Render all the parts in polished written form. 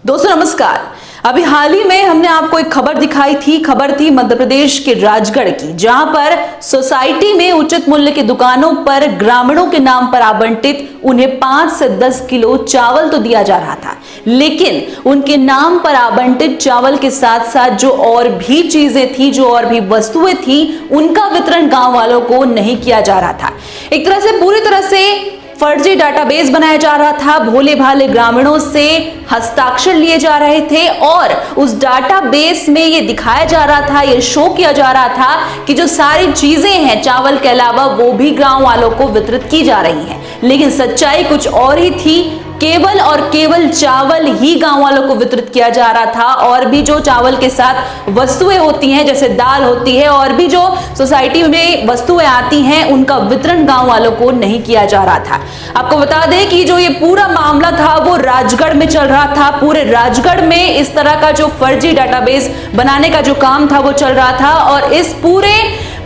दोस्तों नमस्कार। अभी हाल ही में हमने आपको एक खबर दिखाई थी। खबर थी मध्य प्रदेश के राजगढ़ की, जहां पर सोसाइटी में उचित मूल्य की दुकानों पर ग्रामीणों के नाम पर आवंटित उन्हें 5 से 10 किलो चावल तो दिया जा रहा था, लेकिन उनके नाम पर आवंटित चावल के साथ साथ जो और भी चीजें थी, जो और भी वस्तुएं थी, उनका वितरण गांव वालों को नहीं किया जा रहा था। एक तरह से पूरी तरह से फर्जी डाटाबेस बनाया जा रहा था। भोले भाले ग्रामीणों से हस्ताक्षर लिए जा रहे थे और उस डाटाबेस में ये दिखाया जा रहा था, ये शो किया जा रहा था कि जो सारी चीजें हैं चावल के अलावा वो भी गांव वालों को वितरित की जा रही हैं। लेकिन सच्चाई कुछ और ही थी। केवल और केवल चावल ही गांव वालों को वितरित किया जा रहा था और भी जो चावल के साथ वस्तुएं होती हैं, जैसे दाल होती है और भी जो सोसाइटी में वस्तुएं आती हैं, उनका वितरण गांव वालों को नहीं किया जा रहा था। आपको बता दें कि जो ये पूरा मामला था वो राजगढ़ में चल रहा था। पूरे राजगढ़ में इस तरह का जो फर्जी डाटाबेस बनाने का जो काम था वो चल रहा था और इस पूरे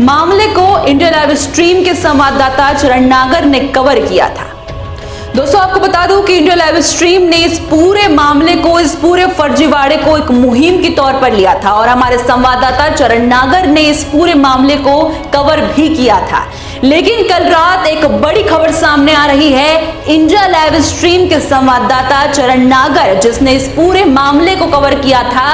मामले को इंडिया लाइव स्ट्रीम के संवाददाता चरण नागर ने कवर किया था। दोस्तों आपको बता दूं कि इंडिया लाइव स्ट्रीम ने इस पूरे मामले को, इस पूरे फर्जीवाड़े को एक मुहिम के तौर पर लिया था और हमारे संवाददाता चरण नागर ने इस पूरे मामले को कवर भी किया था। लेकिन कल रात एक बड़ी खबर सामने आ रही है। इंडिया लाइव स्ट्रीम के संवाददाता चरण नागर, जिसने इस पूरे मामले को कवर किया था,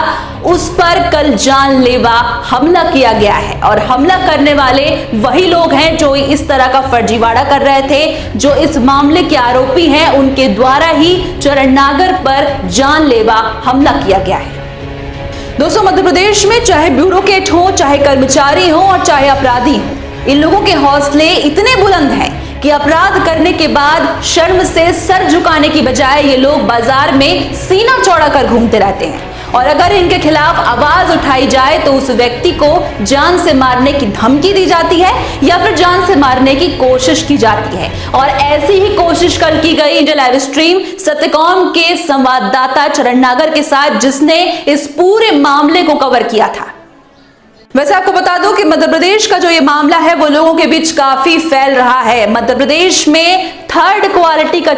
उस पर कल जानलेवा हमला किया गया है और हमला करने वाले वही लोग हैं जो इस तरह का फर्जीवाड़ा कर रहे थे, जो इस मामले के आरोपी हैं। उनके द्वारा ही चरण नागर पर जानलेवा हमला किया गया है। दोस्तों मध्य प्रदेश में चाहे ब्यूरोक्रेट हो, चाहे कर्मचारी हो और चाहे अपराधी हो, इन लोगों के हौसले इतने बुलंद हैं कि अपराध करने के बाद शर्म से सर झुकाने की बजाय ये लोग बाजार में सीना चौड़ा कर घूमते रहते हैं और अगर इनके खिलाफ आवाज उठाई जाए तो उस व्यक्ति को जान से मारने की धमकी दी जाती है या फिर जान से मारने की कोशिश की जाती है। और ऐसी ही कोशिश कल की गई इंडिया लाइव स्ट्रीम सत्यकॉम के संवाददाता चरण नागर के साथ, जिसने इस पूरे मामले को कवर किया था। वैसे आपको बता दूं कि मध्य प्रदेश का जो ये मामला है वो लोगों के बीच काफी फैल रहा है। मध्य प्रदेश में थर्ड क्वालिटी का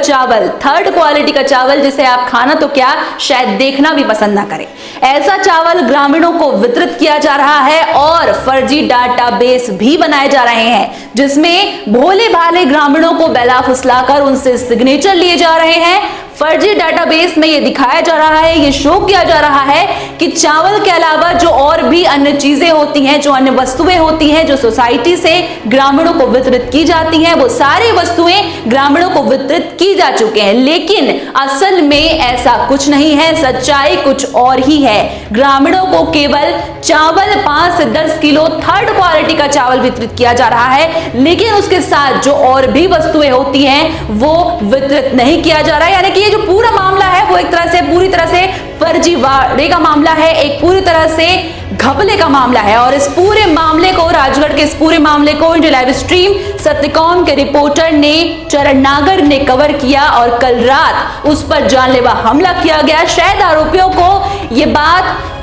चावल जिसे आप खाना तो क्या शायद देखना भी पसंद ना करें, ऐसा चावल ग्रामीणों को वितरित किया जा रहा है और फर्जी डाटाबेस भी बनाए जा रहे हैं, जिसमें भोले भाले ग्रामीणों को बहला फुसलाकर उनसे सिग्नेचर लिए जा रहे हैं। फर्जी डाटाबेस में यह दिखाया जा रहा है, ये शो किया जा रहा है कि चावल के अलावा जो और भी अन्य चीजें होती हैं, जो अन्य वस्तुएं होती हैं, जो सोसाइटी से ग्रामीणों को वितरित की जाती हैं, वो सारी वस्तुएं ग्रामीणों को वितरित की जा चुके हैं। लेकिन असल में ऐसा कुछ नहीं है, सच्चाई कुछ और ही है। ग्रामीणों को केवल चावल 5 से 10 किलो थर्ड क्वालिटी का चावल वितरित किया जा रहा है, लेकिन उसके साथ जो और भी वस्तुएं होती हैं वो वितरित नहीं किया जा रहा है। यानी कि ये जो पूरा मामला है वो एक तरह से पूरी तरह से फर्जीवाड़े का मामला है, एक पूरी तरह से घपले का मामला है। और इस पूरे मामले को, राजगढ़ के इस पूरे मामले को इंडिया लाइव स्ट्रीम सत्यकॉम के रिपोर्टर ने चरण नागर ने कवर किया और कल रात उस पर जानलेवा हमला किया गया। शायद आरोपियों को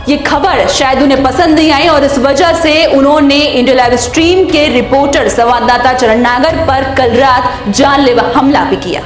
ये खबर शायद उन्हें पसंद नहीं आई और इस वजह से उन्होंने इंडिया लाइव स्ट्रीम के रिपोर्टर संवाददाता चरण नागर पर कल रात जानलेवा हमला भी किया।